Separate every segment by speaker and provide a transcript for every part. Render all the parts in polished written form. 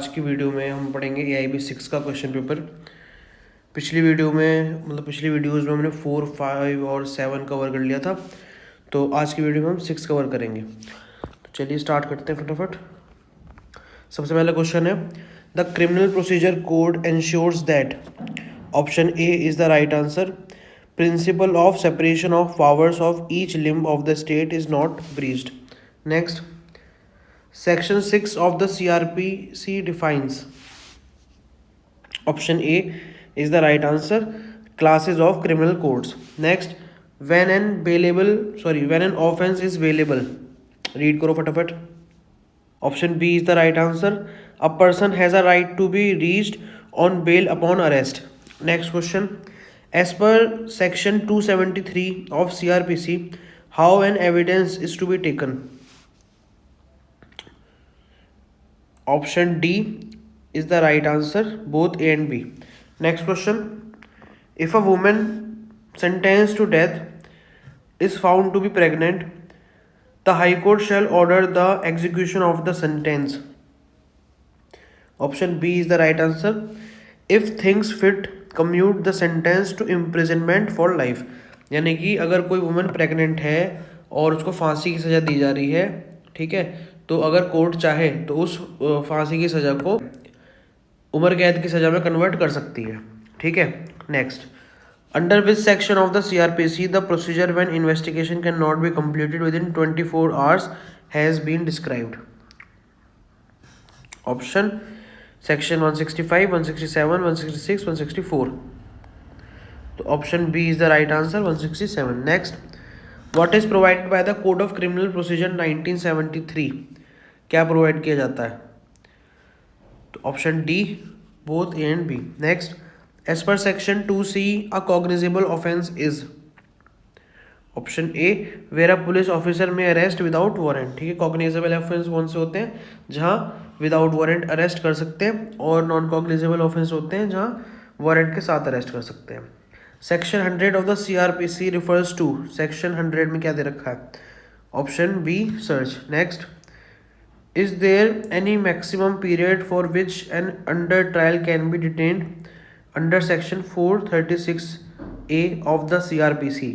Speaker 1: आज की वीडियो में हम पढ़ेंगे AIB 6 का क्वेश्चन पेपर। पिछली वीडियोज़ में हमने 4, 5 और 7 कवर कर लिया था, तो आज की वीडियो में हम 6 कवर करेंगे। तो चलिए स्टार्ट करते हैं फटाफट। सबसे पहला क्वेश्चन है, the criminal procedure code ensures that option A is the right answer, principle of separation of powers of each limb of the state is not breached. Next, Section 6 of the CRPC defines. Option A is the right answer. Classes of criminal codes. Next, when an offense is bailable. Read करो फटाफट. Option B is the right answer. A person has a right to be reached on bail upon arrest. Next question. As per Section 273 of CRPC, how an evidence is to be taken? Option D is the right answer, both A and B. Next question. If a woman sentenced to death is found to be pregnant, the High Court shall order the execution of the sentence. Option B is the right answer. If things fit, commute the sentence to imprisonment for life. यानी कि अगर कोई woman pregnant है और उसको फांसी की सज़ा दी जा रही है, ठीक है, तो अगर कोर्ट चाहे तो उस फांसी की सज़ा को उम्र कैद की सज़ा में कन्वर्ट कर सकती है, ठीक है। Next, under which section of the CRPC the procedure when investigation can not be completed within 24 hours has been described? Option section 165, 167, 166, 164. तो option b is the right answer, 167. Next, what is provided by the code of criminal procedure 1973? क्या provide किया जाता है? तो option d, both a and b. Next, as per section 2C a cognizable offence is? Option a, where a police officer may arrest without warrant. ठीक है, cognizable offence कौन से होते हैं? जहां विदाउट वारंट अरेस्ट कर सकते हैं, और नॉन कॉग्निजेबल ऑफेंस होते हैं जहां वारंट के साथ अरेस्ट कर सकते हैं. Section 100 of the CRPC refers to? Section 100 में क्या दे रखा है? Option b, search. Next, is there any maximum period for which an under trial can be detained under section 436A of the CRPC?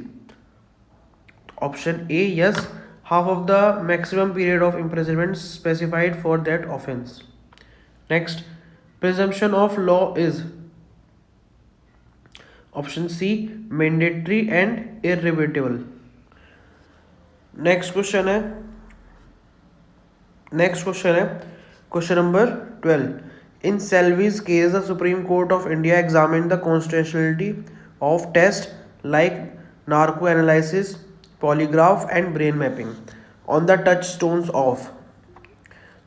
Speaker 1: Option A, yes, half of the maximum period of imprisonment specified for that offense. Next, presumption of law is? Option C, mandatory and irrebuttable. Next question है question number 12. In Selvi's case, the Supreme Court of India examined the constitutionality of tests like narcoanalysis, polygraph and brain mapping on the touchstones of?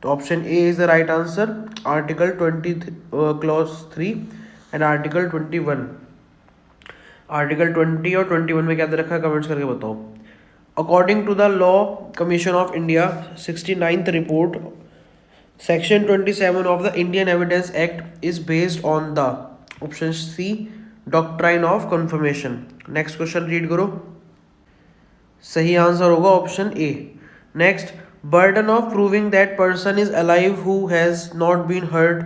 Speaker 1: तो option A is the right answer, article 20 clause 3 and article 21. Article 20 और 21 में क्या दे रखा है? Comments करके बताओ. According to the Law Commission of India 69th report, Section 27 of the Indian Evidence Act is based on the? Option C, doctrine of confirmation. Next question read करो. सही आंसर होगा option A. Next, burden of proving that person is alive who has not been heard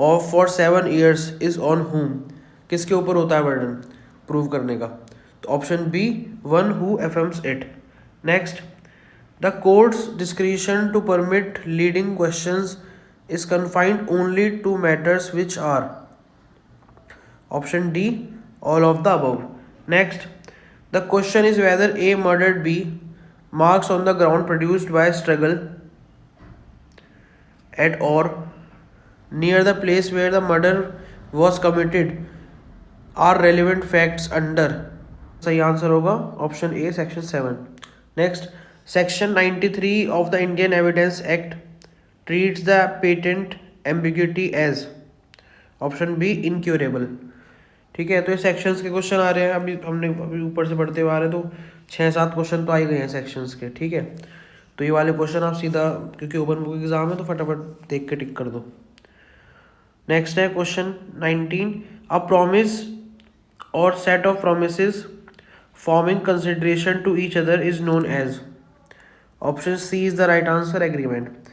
Speaker 1: of for 7 years is on whom? किसके ऊपर होता है burden prove करने का? तो option b, one who affirms it. Next, the court's discretion to permit leading questions is confined only to matters which are? Option D, all of the above. Next, the question is whether A murdered B. Marks on the ground produced by struggle at or near the place where the murder was committed are relevant facts under? सही answer होगा option a, section 7. Next, section 93 of the Indian evidence act treats the patent ambiguity as? Option b, incurable. ठीक है, तो ये sections के question आ रहे हैं. अभी ऊपर से पढ़ते हुए आ रहे हैं, तो 6-7 क्वेश्चन तो आ ही गए हैं सेक्शंस के. ठीक है, तो ये वाले क्वेश्चन आप सीधा, क्योंकि ओपन बुक एग्जाम है तो फटाफट देख के टिक कर दो. नेक्स्ट है क्वेश्चन 19. अ प्रॉमिस और set of promises forming consideration to each other is known as? Option C is the right answer, agreement.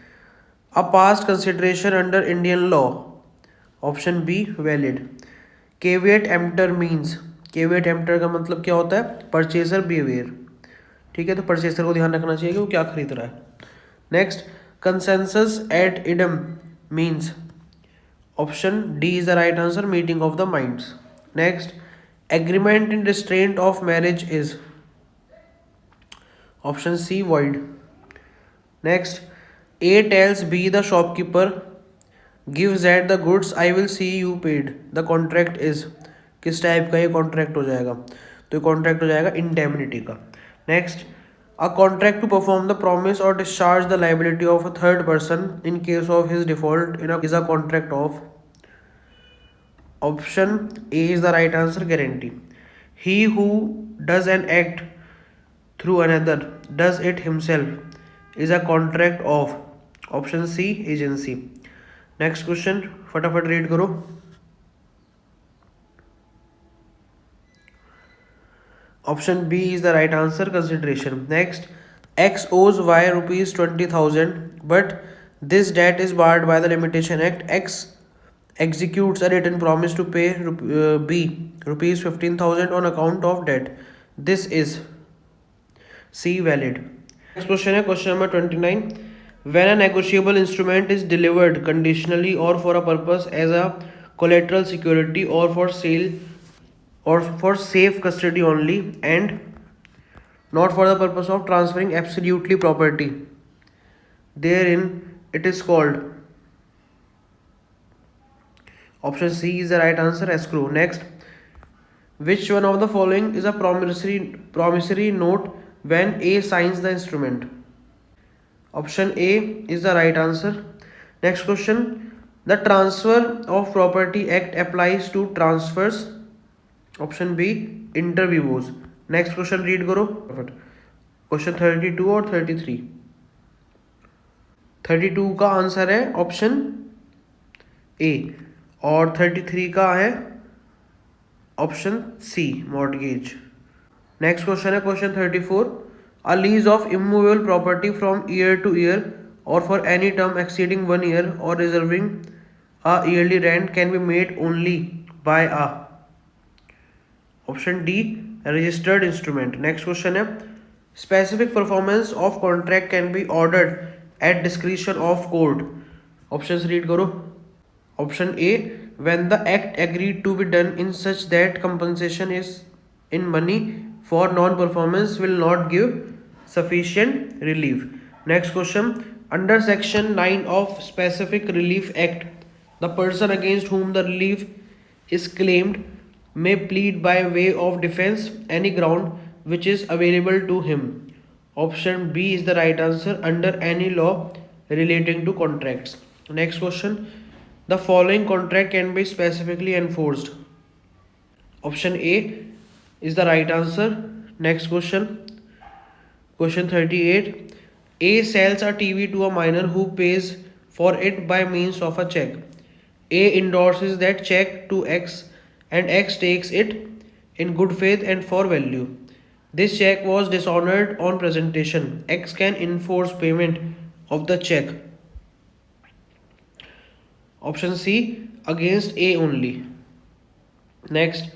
Speaker 1: A past consideration under Indian law. Option B valid. Caveat emptor means, caveat emptor का मतलब क्या होता है? Purchaser beware. ठीक है, तो purchaser को ध्यान रखना चाहिए कि वो क्या खरीद रहा है. Next, consensus ad idem means. Option d is the right answer, meeting of the minds. Next, agreement in restraint of marriage is. Option c void. Next, a tells b the shopkeeper gives at the goods I will see you paid the contract is. किस type का ये contract हो जाएगा? तो ये contract हो जाएगा indemnity का. Next, a contract to perform the promise or discharge the liability of a third person in case of his default is a contract of. Option A is the right answer, guarantee. He who does an act through another does it himself is a contract of. Option C agency. Next question, फटाफट read करो. Option B is the right answer, consideration. Next, X owes Y rupees 20,000, but this debt is barred by the Limitation Act. X executes a written promise to pay B rupees 15,000 on account of debt. This is C valid. Next question है question number 29. When a negotiable instrument is delivered conditionally or for a purpose as a collateral security or for sale or for safe custody only and not for the purpose of transferring absolutely property, therein it is called. Option C is the right answer, escrow. Next, which one of the following is a promissory note when A signs the instrument? Option A is the right answer. Next question, the Transfer of Property Act applies to transfers. Option b interviews. Next question read करो. Question 32 और 33. 32 का answer है option A और 33 का है option C mortgage. Next question है question 34. A lease of immovable property from year to year और for any term exceeding 1 year और reserving a yearly rent can be made only by a. Option D registered instrument. Next question है specific performance of contract can be ordered at discretion of court. Options read करो. Option A when the act agreed to be done in such that compensation is in money for non performance will not give sufficient relief. Next question, under section 9 of specific relief act the person against whom the relief is claimed may plead by way of defense any ground which is available to him. Option B is the right answer, under any law relating to contracts. Next question, the following contract can be specifically enforced. Option A is the right answer. Next question, question 38. A sells a TV to a minor who pays for it by means of a check. A endorses that check to X and X takes it in good faith and for value. This check was dishonored on presentation. X can enforce payment of the check. Option C against A only. Next,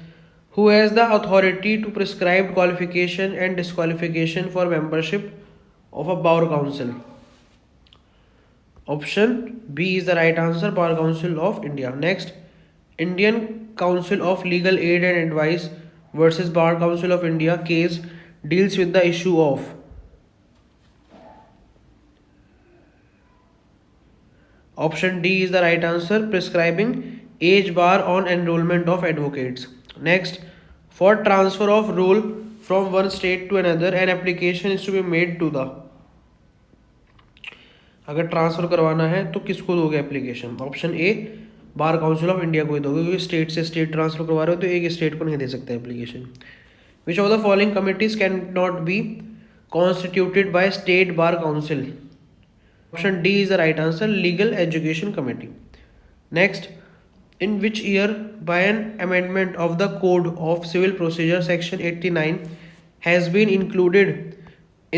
Speaker 1: who has the authority to prescribe qualification and disqualification for membership of a bar council? Option B is the right answer, Bar Council of India. Next, Indian Council of Legal Aid and Advice versus Bar Council of India case deals with the issue of. Option D is the right answer, prescribing age bar on enrollment of advocates. Next, for transfer of role from one state to another, an application is to be made to the. अगर transfer करवाना है तो किसको दोगे application? Option A bar council of India को ही दोगे, क्योंकि state से स्टेट ट्रांसफ़र करवा रहे हो तो एक स्टेट को नहीं दे सकते application. Which of the following committees can not be constituted by state bar council? Option d is the right answer, legal education committee. Next, in which year by an amendment of the Code of Civil Procedure section 89 has been included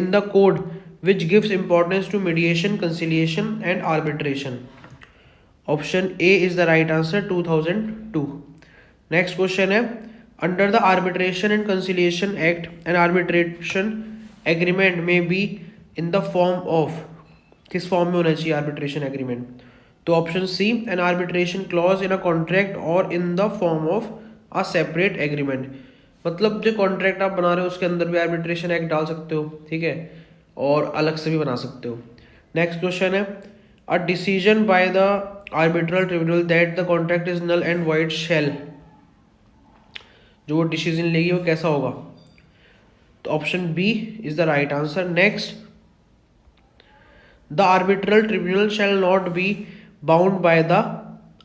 Speaker 1: in the code which gives importance to mediation, conciliation and arbitration. Option A is the right answer, 2002. Next question है, under the Arbitration and Conciliation Act, an arbitration agreement may be in the form of, किस form में होना चाहिए arbitration agreement? तो option c, an arbitration clause in a contract or in the form of a separate agreement. मतलब जो contract आप बना रहे हो उसके अंदर भी आर्बिट्रेशन एक्ट डाल सकते हो, ठीक है, और अलग से भी बना सकते हो. नेक्स्ट क्वेश्चन है, a decision by the arbitral tribunal that the contract is null and void shall, जो वो डिसीजन लेगी वो कैसा होगा? तो option b is the right answer. Next, the arbitral tribunal shall not be bound by the,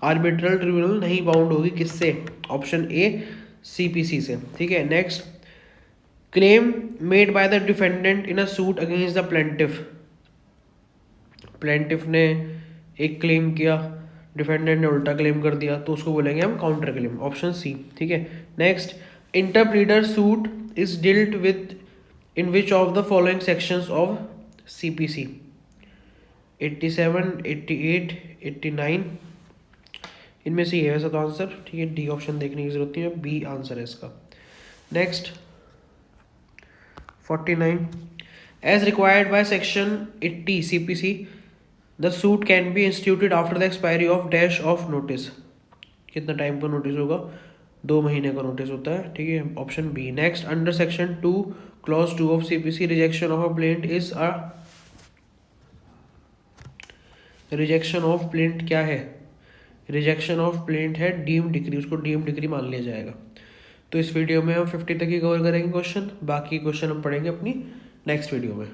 Speaker 1: arbitral tribunal नहीं bound होगी किससे? ऑप्शन ए, सीपीसी से, ठीक है. Next, claim made by the defendant in a suit against the plaintiff, plaintiff ने एक claim किया, defendant ने उल्टा क्लेम कर दिया, तो उसको बोलेंगे हम काउंटर क्लेम. ऑप्शन सी, ठीक है. Next, interpleader suit is dealt with in which of the following sections of CPC? 87, 88, 89, इनमें से ये है वैसा तो आंसर, ठीक है. डी ऑप्शन देखने की जरूरत नहीं है, बी आंसर है इसका. Next, 49, as required by section 80 CPC, the suit can be instituted after the expiry of dash of notice. कितना टाइम का नोटिस होगा? 2 महीने का नोटिस होता है, ठीक है. Option b. Next, under section 2 clause 2 of CPC, rejection of a plaint is a, rejection of plaint क्या है? रिजेक्शन ऑफ प्लेंट है डीम डिग्री, उसको डीम डिग्री मान लिया जाएगा. तो इस वीडियो में हम 50 तक ही कवर करेंगे क्वेश्चन, बाकी क्वेश्चन हम पढ़ेंगे अपनी नेक्स्ट वीडियो में.